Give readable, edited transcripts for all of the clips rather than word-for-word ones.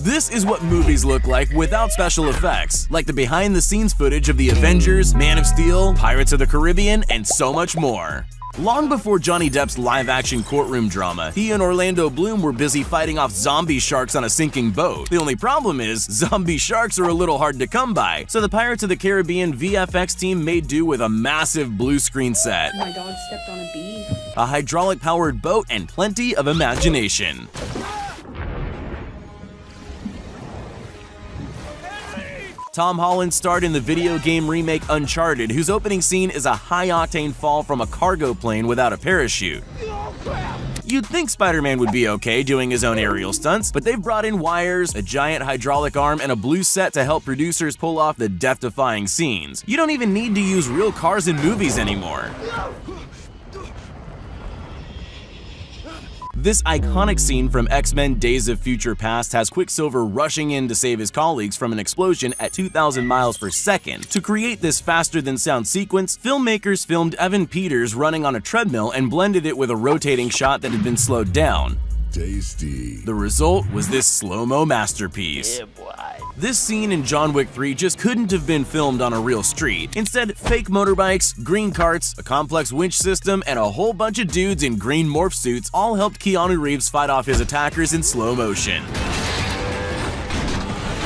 This is what movies look like without special effects, like the behind-the-scenes footage of the Avengers, Man of Steel, Pirates of the Caribbean, and so much more. Long before Johnny Depp's live-action courtroom drama, he and Orlando Bloom were busy fighting off zombie sharks on a sinking boat. The only problem is, zombie sharks are a little hard to come by, so the Pirates of the Caribbean VFX team made do with a massive blue screen set, My dog stepped on a bee. a hydraulic-powered boat, and plenty of imagination. Tom Holland starred in the video game remake Uncharted, whose opening scene is a high-octane fall from a cargo plane without a parachute. You'd think Spider-Man would be okay doing his own aerial stunts, but they've brought in wires, a giant hydraulic arm, and a blue set to help producers pull off the death-defying scenes. You don't even need to use real cars in movies anymore. This iconic scene from X-Men Days of Future Past has Quicksilver rushing in to save his colleagues from an explosion at 2,000 miles per second. To create this faster-than-sound sequence, filmmakers filmed Evan Peters running on a treadmill and blended it with a rotating shot that had been slowed down. Tasty. The result was this slow-mo masterpiece. This scene in John Wick 3 just couldn't have been filmed on a real street. Instead, fake motorbikes, green carts, a complex winch system, and a whole bunch of dudes in green morph suits all helped Keanu Reeves fight off his attackers in slow motion.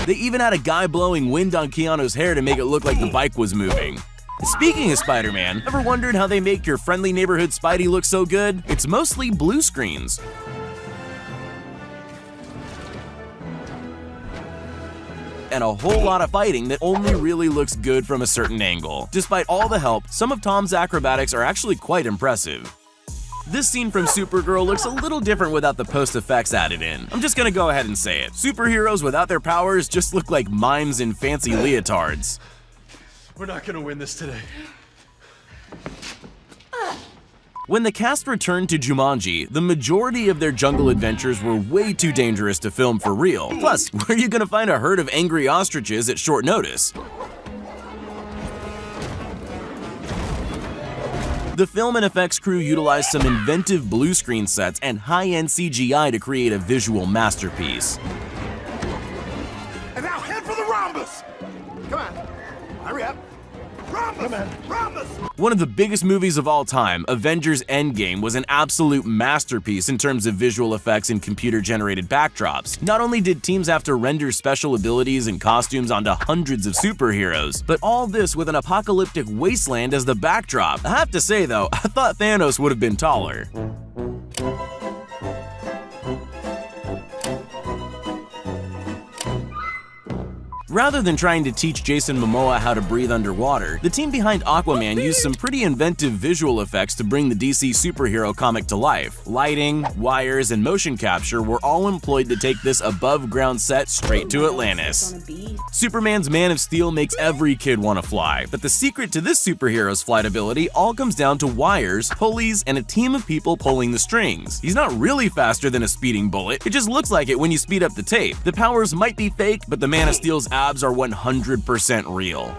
They even had a guy blowing wind on Keanu's hair to make it look like the bike was moving. Speaking of Spider-Man, ever wondered how they make your friendly neighborhood Spidey look so good? It's mostly blue screens. And a whole lot of fighting that only really looks good from a certain angle. Despite all the help, some of Tom's acrobatics are actually quite impressive. This scene from Supergirl looks a little different without the post-effects added in. I'm just gonna go ahead and say it. Superheroes without their powers just look like mimes in fancy leotards. We're not gonna win this today. When the cast returned to Jumanji, the majority of their jungle adventures were way too dangerous to film for real. Plus, where are you gonna find a herd of angry ostriches at short notice? The film and effects crew utilized some inventive blue screen sets and high-end CGI to create a visual masterpiece. And now head for the rhombus! Come on, hurry up. Rhombus! Rhombus! One of the biggest movies of all time, Avengers Endgame, was an absolute masterpiece in terms of visual effects and computer-generated backdrops. Not only did teams have to render special abilities and costumes onto hundreds of superheroes, but all this with an apocalyptic wasteland as the backdrop. I have to say though, I thought Thanos would have been taller. Rather than trying to teach Jason Momoa how to breathe underwater, the team behind Aquaman used some pretty inventive visual effects to bring the DC superhero comic to life. Lighting, wires, and motion capture were all employed to take this above-ground set straight to Atlantis. On a bee. Superman's Man of Steel makes every kid want to fly, but the secret to this superhero's flight ability all comes down to wires, pulleys, and a team of people pulling the strings. He's not really faster than a speeding bullet, it just looks like it when you speed up the tape. The powers might be fake, but the Man of Steel's abs are 100% real.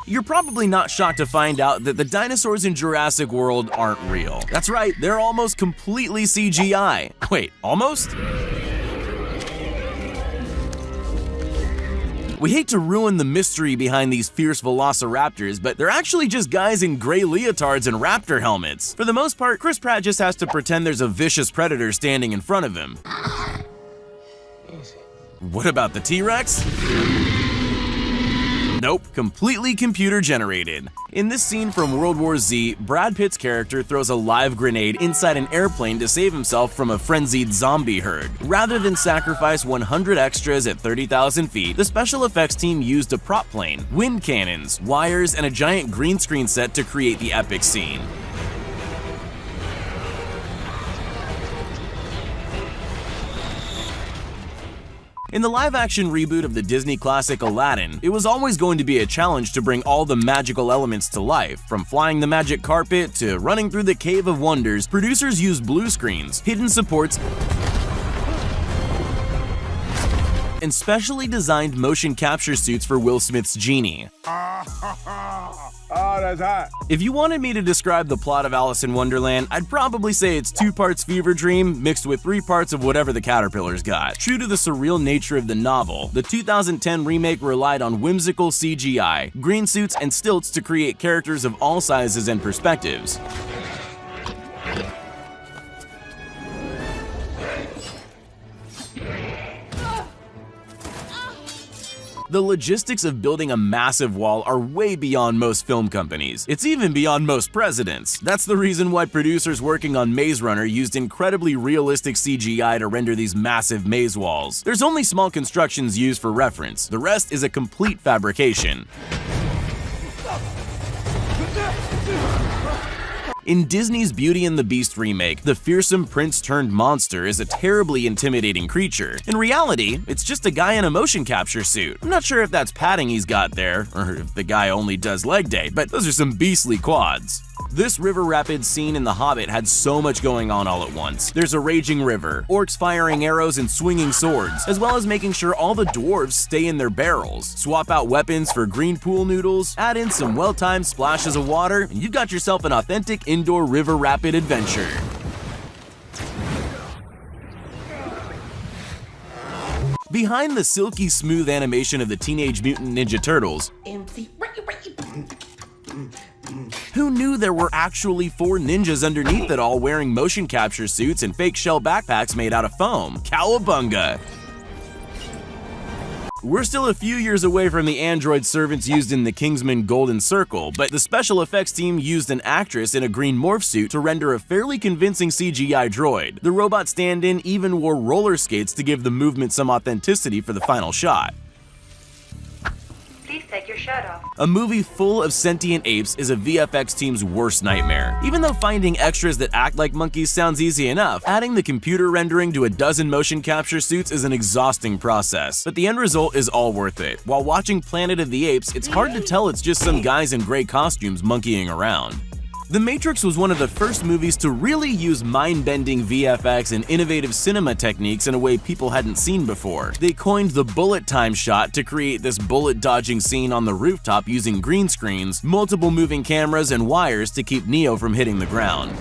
You're probably not shocked to find out that the dinosaurs in Jurassic World aren't real. That's right, they're almost completely CGI. Wait, almost? We hate to ruin the mystery behind these fierce velociraptors, but they're actually just guys in gray leotards and raptor helmets. For the most part, Chris Pratt just has to pretend there's a vicious predator standing in front of him. What about the T-Rex? Nope, completely computer generated. In this scene from World War Z, Brad Pitt's character throws a live grenade inside an airplane to save himself from a frenzied zombie herd. Rather than sacrifice 100 extras at 30,000 feet, the special effects team used a prop plane, wind cannons, wires, and a giant green screen set to create the epic scene. In the live-action reboot of the Disney classic Aladdin, it was always going to be a challenge to bring all the magical elements to life. From flying the magic carpet to running through the Cave of Wonders, producers used blue screens, hidden supports, and specially designed motion capture suits for Will Smith's genie. Oh, that's hot. If you wanted me to describe the plot of Alice in Wonderland, I'd probably say it's 2 parts fever dream mixed with 3 parts of whatever the caterpillars got. True to the surreal nature of the novel, the 2010 remake relied on whimsical CGI, green suits, and stilts to create characters of all sizes and perspectives. The logistics of building a massive wall are way beyond most film companies. It's even beyond most presidents. That's the reason why producers working on Maze Runner used incredibly realistic CGI to render these massive maze walls. There's only small constructions used for reference. The rest is a complete fabrication. In Disney's Beauty and the Beast remake, the fearsome prince-turned-monster is a terribly intimidating creature. In reality, it's just a guy in a motion capture suit. I'm not sure if that's padding he's got there, or if the guy only does leg day, but those are some beastly quads. This river rapids scene in The Hobbit had so much going on all at once. There's a raging river, orcs firing arrows and swinging swords, as well as making sure all the dwarves stay in their barrels. Swap out weapons for green pool noodles, add in some well-timed splashes of water, and you've got yourself an authentic indoor river rapid adventure. Behind the silky smooth animation of the Teenage Mutant Ninja Turtles, who knew there were actually 4 ninjas underneath it all wearing motion capture suits and fake shell backpacks made out of foam? Cowabunga! We're still a few years away from the android servants used in the Kingsman Golden Circle, but the special effects team used an actress in a green morph suit to render a fairly convincing CGI droid. The robot stand-in even wore roller skates to give the movement some authenticity for the final shot. Please take your shirt off. A movie full of sentient apes is a VFX team's worst nightmare. Even though finding extras that act like monkeys sounds easy enough, adding the computer rendering to a dozen motion capture suits is an exhausting process. But the end result is all worth it. While watching Planet of the Apes, it's hard to tell it's just some guys in gray costumes monkeying around. The Matrix was one of the first movies to really use mind-bending VFX and innovative cinema techniques in a way people hadn't seen before. They coined the bullet time shot to create this bullet-dodging scene on the rooftop using green screens, multiple moving cameras, and wires to keep Neo from hitting the ground.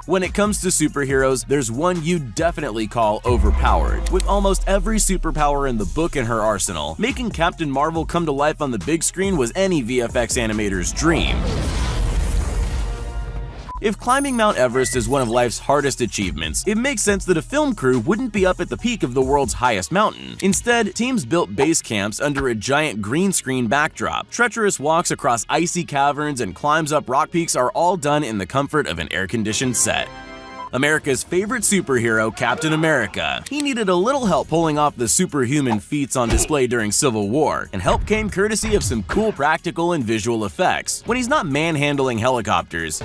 When it comes to superheroes, there's one you'd definitely call overpowered. With almost every superpower in the book in her arsenal, making Captain Marvel come to life on the big screen was any VFX animator's dream. If climbing Mount Everest is one of life's hardest achievements, it makes sense that a film crew wouldn't be up at the peak of the world's highest mountain. Instead, teams built base camps under a giant green screen backdrop. Treacherous walks across icy caverns and climbs up rock peaks are all done in the comfort of an air-conditioned set. America's favorite superhero, Captain America. He needed a little help pulling off the superhuman feats on display during Civil War, and help came courtesy of some cool practical and visual effects. When he's not manhandling helicopters,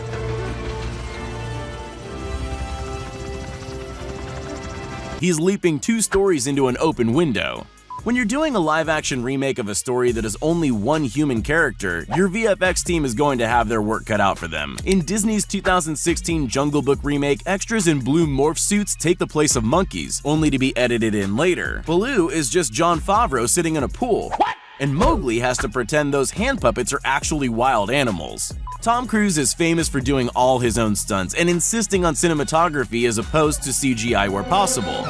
he's leaping 2 stories into an open window. When you're doing a live-action remake of a story that has only one human character, your VFX team is going to have their work cut out for them. In Disney's 2016 Jungle Book remake, extras in blue morph suits take the place of monkeys, only to be edited in later. Baloo is just Jon Favreau sitting in a pool. What? And Mowgli has to pretend those hand puppets are actually wild animals. Tom Cruise is famous for doing all his own stunts and insisting on cinematography as opposed to CGI where possible.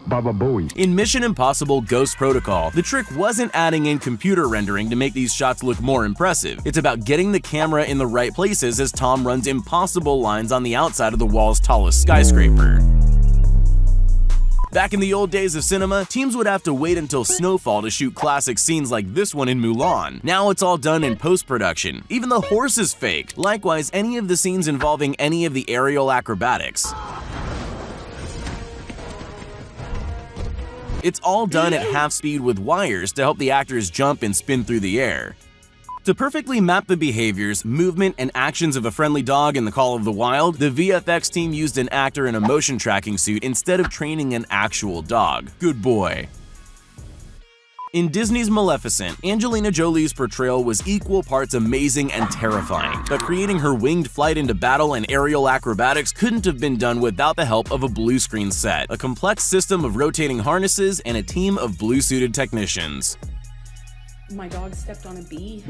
Baba Booey. In Mission Impossible Ghost Protocol, the trick wasn't adding in computer rendering to make these shots look more impressive. It's about getting the camera in the right places as Tom runs impossible lines on the outside of the wall's tallest skyscraper. Back in the old days of cinema, teams would have to wait until snowfall to shoot classic scenes like this one in Mulan. Now it's all done in post-production. Even the horse is fake. Likewise, any of the scenes involving any of the aerial acrobatics. It's all done at half speed with wires to help the actors jump and spin through the air. To perfectly map the behaviors, movement, and actions of a friendly dog in The Call of the Wild, the VFX team used an actor in a motion tracking suit instead of training an actual dog. Good boy. In Disney's Maleficent, Angelina Jolie's portrayal was equal parts amazing and terrifying, but creating her winged flight into battle and aerial acrobatics couldn't have been done without the help of a blue screen set, a complex system of rotating harnesses, and a team of blue-suited technicians. My dog stepped on a bee.